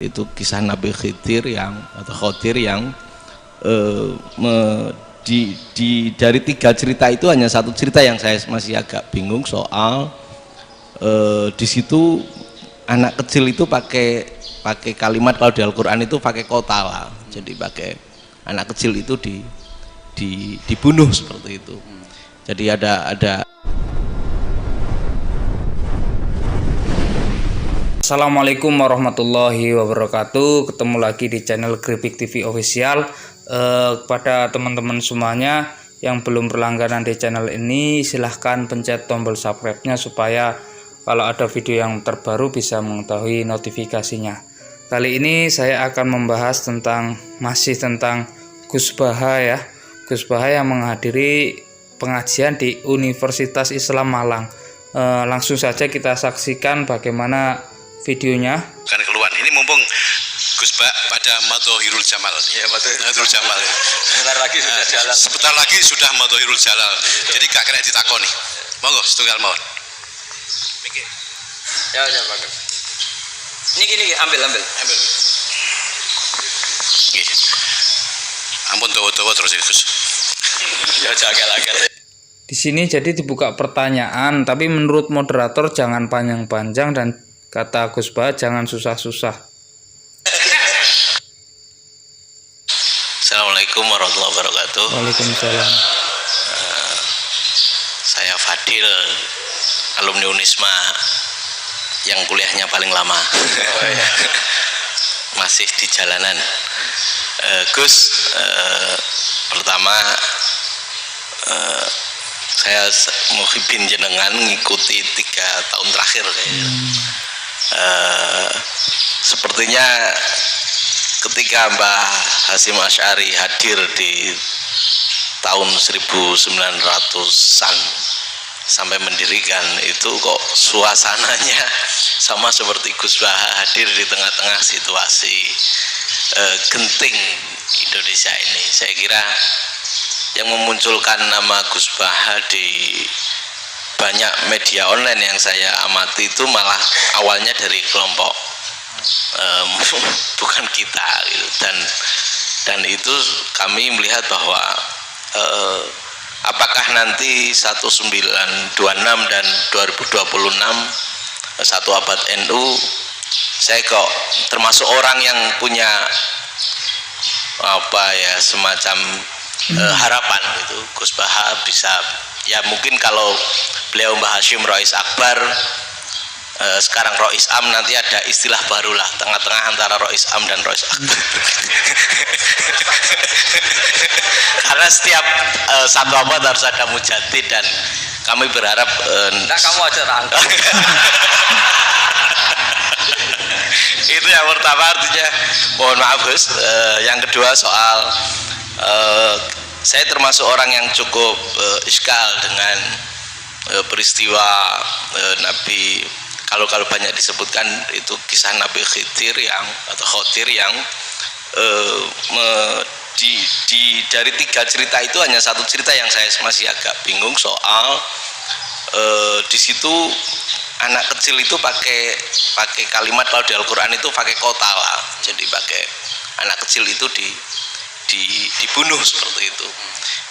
itu kisah Nabi Khidir atau Khodir yang dari 3 cerita itu hanya 1 cerita yang saya masih agak bingung soal di situ anak kecil itu pakai kalimat, kalau di Al-Quran itu pakai kotala, jadi pakai anak kecil itu dibunuh seperti itu. Jadi ada Assalamualaikum warahmatullahi wabarakatuh. Ketemu lagi di channel Gripik TV Official. Kepada teman-teman semuanya yang belum berlangganan di channel ini, silahkan pencet tombol subscribe-nya supaya kalau ada video yang terbaru bisa mengetahui notifikasinya. Kali ini saya akan membahas masih tentang Gus Baha ya. Gus Baha yang menghadiri pengajian di Universitas Islam Malang. Langsung saja kita saksikan bagaimana videonya. Kan keluar. Ini mumpung Gus Bah pada Madhohirul Jamal. Ya, Madhohirul Jamal. Sebentar lagi sudah Madhohirul Jalal. Jadi gak kena ditakoni. Monggo setunggal mawon. Mikir. Ya, bagus. Ini gini, ambil. Nggih. Ampun dawa-dawa terus Gus. Ya agak-agak. Di sini jadi dibuka pertanyaan, tapi menurut moderator jangan panjang-panjang dan kata Gus Bah jangan susah-susah. Assalamualaikum warahmatullahi wabarakatuh. Waalaikumsalam. Saya Fadil, alumni Unisma yang kuliahnya paling lama. Masih di jalanan. Gus, pertama saya muhibin jenengan ngikuti 3 tahun terakhir kayaknya. Sepertinya ketika Mbah Hasyim Asy'ari hadir di tahun 1900-an sampai mendirikan itu, kok suasananya sama seperti Gus Baha hadir di tengah-tengah situasi genting Indonesia ini. Saya kira yang memunculkan nama Gus Baha di banyak media online yang saya amati itu malah awalnya dari kelompok bukan kita gitu. Dan itu kami melihat bahwa apakah nanti 1926 dan 2026 satu abad NU, saya kok termasuk orang yang punya semacam harapan gitu Gus Baha bisa, ya mungkin kalau beliau Mbah Hasyim Rois Akbar, sekarang Rois Am, nanti ada istilah barulah tengah-tengah antara Rois Am dan Rois Akbar. Karena setiap satu abad harus ada mujadid, dan kami berharap Kamu aja rangka. itu yang pertama, artinya mohon maaf Gus. Yang kedua soal saya termasuk orang yang cukup iskal dengan peristiwa Nabi, kalau banyak disebutkan itu kisah Nabi Khidir atau Khodir yang dari 3 cerita itu hanya 1 cerita yang saya masih agak bingung soal di situ anak kecil itu pakai kalimat, kalau di Al-Quran itu pakai kotala, jadi pakai anak kecil itu dibunuh seperti itu.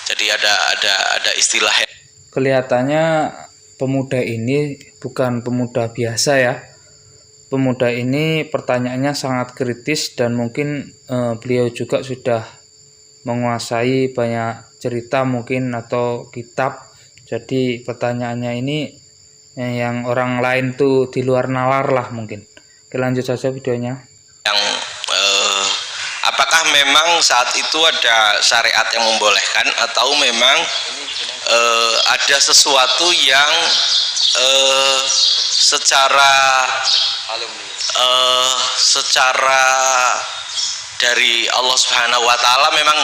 Jadi ada istilah. Kelihatannya pemuda ini bukan pemuda biasa ya. Pemuda ini pertanyaannya sangat kritis, dan mungkin beliau juga sudah menguasai banyak cerita mungkin atau kitab. Jadi pertanyaannya ini yang orang lain tuh di luar nalar lah mungkin. Oke, lanjut saja videonya. Yang apakah memang saat itu ada syariat yang membolehkan, atau memang ada sesuatu yang secara dari Allah Subhanahu wa Ta'ala memang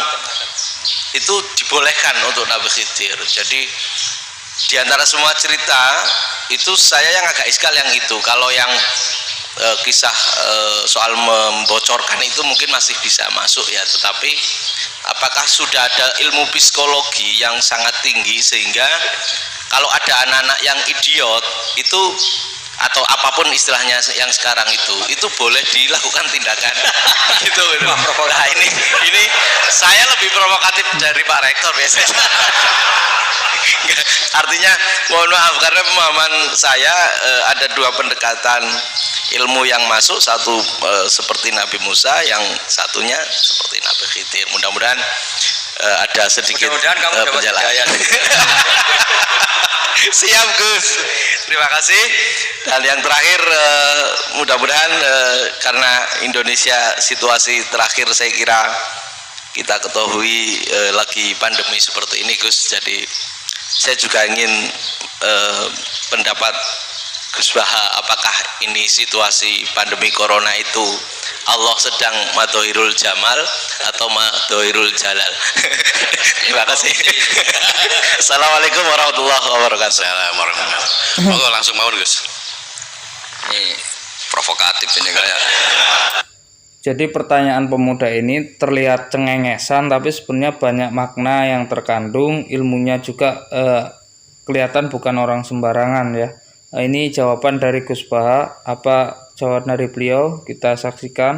itu dibolehkan untuk Nabi Khidir. Jadi di antara semua cerita itu saya yang agak iskal yang itu. Kalau yang kisah soal membocorkan itu mungkin masih bisa masuk ya, tetapi apakah sudah ada ilmu psikologi yang sangat tinggi sehingga kalau ada anak-anak yang idiot itu atau apapun istilahnya yang sekarang itu boleh dilakukan tindakan gitu. Nah ini saya lebih provokatif dari Pak Rektor biasanya. Artinya mohon maaf karena pemahaman saya ada dua pendekatan ilmu yang masuk, satu seperti Nabi Musa, yang satunya seperti Nabi Khidir. Mudah-mudahan ada sedikit penjelasan. Siap Gus, terima kasih. Dan yang terakhir mudah-mudahan karena Indonesia situasi terakhir saya kira kita ketahui lagi pandemi seperti ini Gus, jadi saya juga ingin pendapat Gus Baha, apakah ini situasi pandemi corona itu Allah sedang madhohirul jamal atau madhohirul jalal? Terima kasih. Assalamualaikum warahmatullahi wabarakatuh. Assalamualaikum. Monggo langsung mau Gus. Ini provokatif ini kayak. Jadi pertanyaan pemuda ini terlihat cengengesan, tapi sebenarnya banyak makna yang terkandung, ilmunya juga kelihatan bukan orang sembarangan ya. Ini jawaban dari Gus Baha. Apa jawaban dari beliau? Kita saksikan.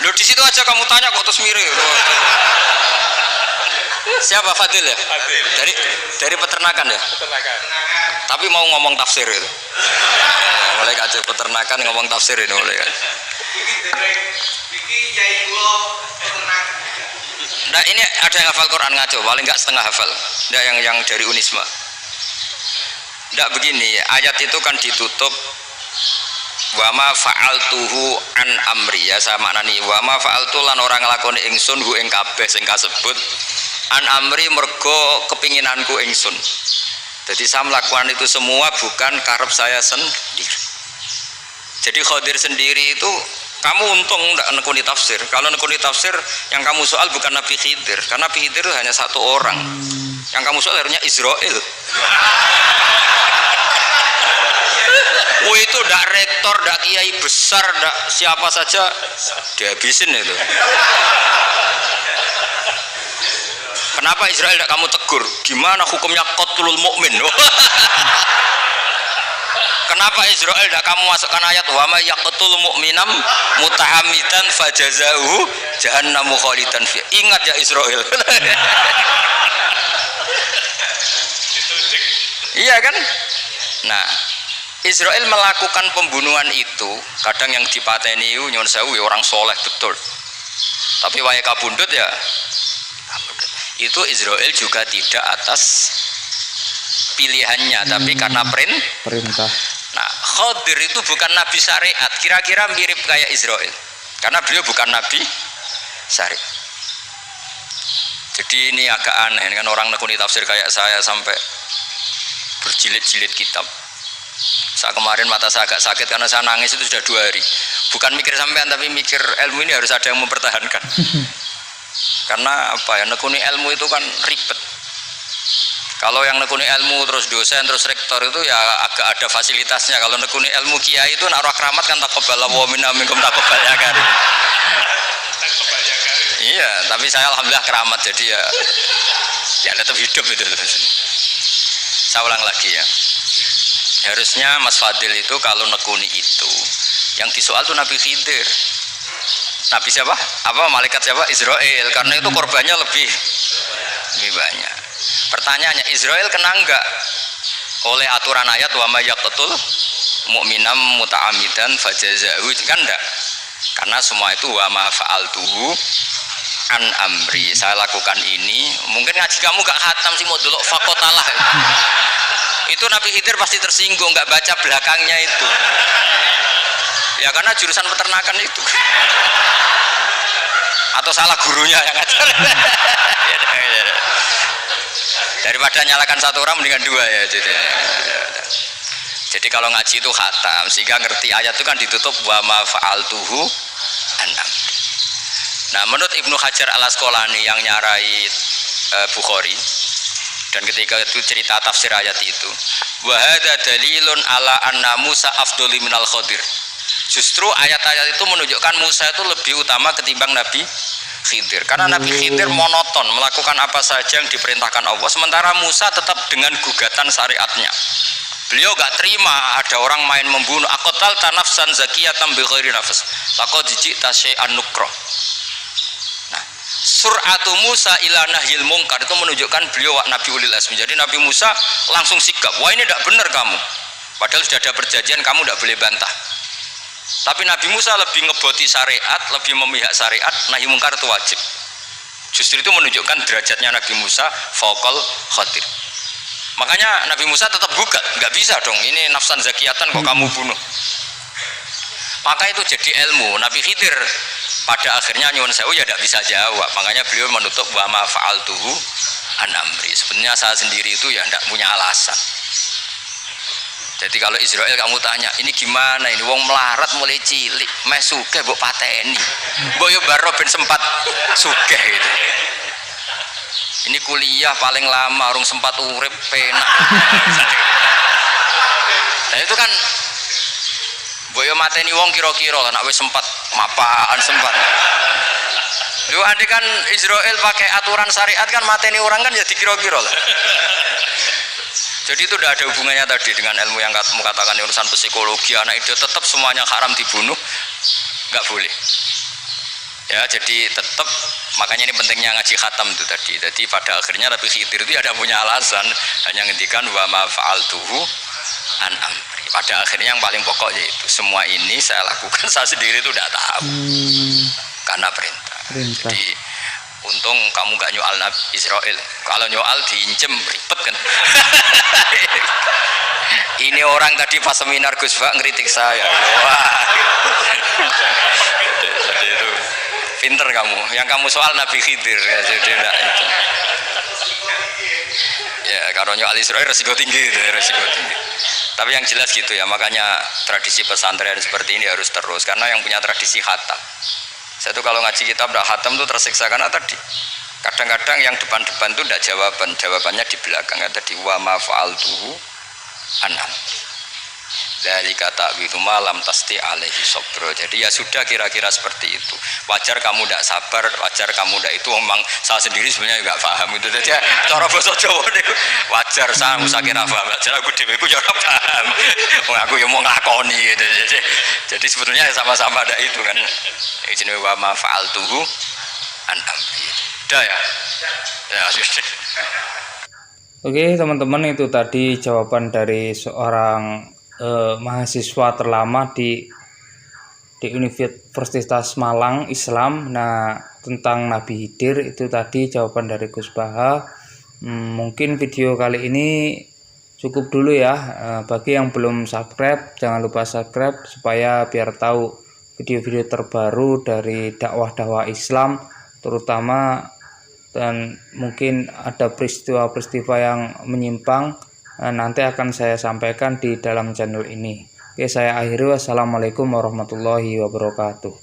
Loh di situ aja kamu tanya kok terus mirip. Siapa Fadil ya? Dari peternakan ya? Peternakan. Tapi mau ngomong tafsir itu. Mulai aja peternakan ngomong tafsir ini mulai kan. Nah ini ada yang hafal Quran ngaco, paling nggak setengah hafal. Nah yang dari Unisma. Nggak begini, ayat itu kan ditutup wama fa'altuhu an amri ya, sama maknani wama fa'altu lan orang nglakoni ingsun hu ing kabeh sing kasebut an amri mergo kepinginanku ingsun. Jadi saya melakukan itu semua bukan karep saya sendiri. Jadi Khadir sendiri itu kamu untung enggak nekuni tafsir. Kalau nekuni tafsir yang kamu soal bukan Nabi Khidir, karena Nabi Khidir hanya satu orang. Yang kamu soal harusnya Israel. Itu ndak rektor, ndak kiai besar, ndak siapa saja dihabisin itu. Kenapa Israel ndak kamu tegur? Gimana hukumnya qatlul mukmin? Kenapa Israel ndak kamu masukkan ayat wa may yaqtul mu'minam mutahamidan fajazauhu jahannamu khalidan fi. Ingat ya Israel. Iya kan? Nah, Israel melakukan pembunuhan itu, kadang yang dipateni nyuwun sewu orang soleh betul. Tapi wae kabundut ya. Itu Israel juga tidak atas pilihannya, tapi karena perintah. Nah, Khadir itu bukan nabi syariat, kira-kira mirip kayak Israel. Karena beliau bukan nabi syariat. Jadi ini agak aneh, kan orang nekuni tafsir kayak saya sampai berjilid-jilid kitab. Saya kemarin mata saya agak sakit karena saya nangis itu sudah 2 hari. Bukan mikir sampean tapi mikir ilmu ini harus ada yang mempertahankan. Karena apa ya, nekuni ilmu itu kan ribet. Kalau yang nekuni ilmu terus dosen terus rektor itu ya agak ada fasilitasnya. Kalau nekuni ilmu kiai itu naruh keramat kan taqabbalallahu minna minkum taqabbal ya karim. Iya, tapi saya alhamdulillah keramat jadi ya tetap hidup itu. Saya ulang lagi ya. Harusnya Mas Fadil itu kalau nekuni itu yang disoal tuh Nabi Khidir. Nabi siapa? Apa malaikat siapa? Israel. Karena itu korbannya lebih banyak. Pertanyaannya, Israel kena enggak oleh aturan ayat wa may yaqtul mu'minam muta'ammidan fajazahu? Kan enggak. Karena semua itu wa ma fa'altuhu an amri. Saya lakukan ini. Mungkin ngaji kamu gak khatam sih mau delok fakotalah. Itu Nabi Khidir pasti tersinggung, nggak baca belakangnya itu. Ya karena jurusan peternakan itu. Atau salah gurunya yang ngajar. Daripada nyalakan satu orang mendingan 2 ya. Jadi kalau ngaji itu khatam, sehingga ngerti ayat itu kan ditutup wa ma fa'altuhu an amri. Nah, menurut Ibnu Hajar Al-Asqalani yang nyarai Bukhari, dan ketika itu cerita tafsir ayat itu, wa hadza dalilun ala anna Musa afdhali minal Khadir. Justru ayat-ayat itu menunjukkan Musa itu lebih utama ketimbang Nabi Khidir. Karena Nabi Khidir monoton melakukan apa saja yang diperintahkan Allah, sementara Musa tetap dengan gugatan syariatnya. beliau gak terima ada orang main membunuh. Aqtalta nafsan zakiyatan bi ghairi nafs laqad ji'ta syai'an nukra. Nah, sur'atu Musa ila nahyil munkar itu menunjukkan beliau Nabi ulil azmi. Jadi Nabi Musa langsung sikap, wah ini tidak benar kamu, padahal sudah ada perjanjian, kamu tidak boleh bantah. Tapi Nabi Musa lebih ngeboti syariat, lebih memihak syariat, nahi mungkar itu wajib. Justru itu menunjukkan derajatnya Nabi Musa fauqal khatir. Makanya Nabi Musa tetap gugat, nggak bisa dong, ini nafsan zakiyatan kok kamu bunuh. Maka itu jadi ilmu. Nabi Khidir pada akhirnya nyuwun sewu ya tidak bisa jawab. Makanya beliau menutup wa ma fa'altuhu an amri. Sebenarnya saya sendiri itu ya tidak punya alasan. Jadi kalau Israel kamu tanya, ini gimana ini wong melarat mulai cilik, meh sugih mbok pateni. Mbok yo baro ben sempat sugih gitu. Ini kuliah paling lama urung sempat urip penak. Nah itu kan boyo mateni wong kira-kira lah, nek wis sempat mapan sempat. Lu andai kan Israel pakai aturan syariat kan mateni orang kan ya dikira-kira lah. Jadi itu tidak ada hubungannya tadi dengan ilmu yang kamu katakan urusan psikologi, anak itu tetap semuanya haram dibunuh, nggak boleh. Ya jadi tetap, makanya ini pentingnya ngaji khatam itu tadi. Jadi pada akhirnya Nabi Khidir itu ada punya alasan, hanya ngendikan wa ma fa'altuhu an amri. Pada akhirnya yang paling pokok yaitu semua ini saya lakukan, saya sendiri itu tidak tahu karena perintah. Jadi untung kamu gak nyoal Nabi Israel. Kalau nyoal diincem ribet kan. Ini orang tadi pas seminar Gus Bak ngeritik saya. Wah. Jadi itu pinter kamu. Yang kamu soal Nabi Khidir ya, jadi enggak itu. Ya kalau nyoal Israel resiko tinggi itu, resiko tinggi. Tapi yang jelas gitu ya, makanya tradisi pesantren seperti ini harus terus karena yang punya tradisi khatam. Saya tuh kalau ngaji kitab udah khatam tuh tersiksa karena tadi kadang-kadang yang depan-depan tuh tidak jawabannya di belakang ya, tadi wa ma fa'altuhu an amri dari kata wiru malam tasti alaihi sobro. Jadi ya sudah kira-kira seperti itu. Wajar kamu tidak sabar, wajar kamu tidak itu, memang saya sendiri sebenarnya nggak paham itu. Jadi cara bahasa Jawa itu wajar saya usah kira paham. Jadi aku dewe aku cara paham. Aku yang mau ngakoni gitu. Jadi sebetulnya sama-sama ada itu kan. Ini wa ma fa'altuhu an amri. Udah ya. Ya sudah. Oke teman-teman, itu tadi jawaban dari seorang mahasiswa terlama di Universitas Malang Islam. Nah tentang Nabi Khidir itu tadi jawaban dari Gus Baha. Mungkin video kali ini cukup dulu ya. Bagi yang belum subscribe jangan lupa subscribe supaya biar tahu video-video terbaru dari dakwah-dakwah Islam terutama, dan mungkin ada peristiwa-peristiwa yang menyimpang nanti akan saya sampaikan di dalam channel ini. Oke, saya akhiri. Wassalamualaikum warahmatullahi wabarakatuh.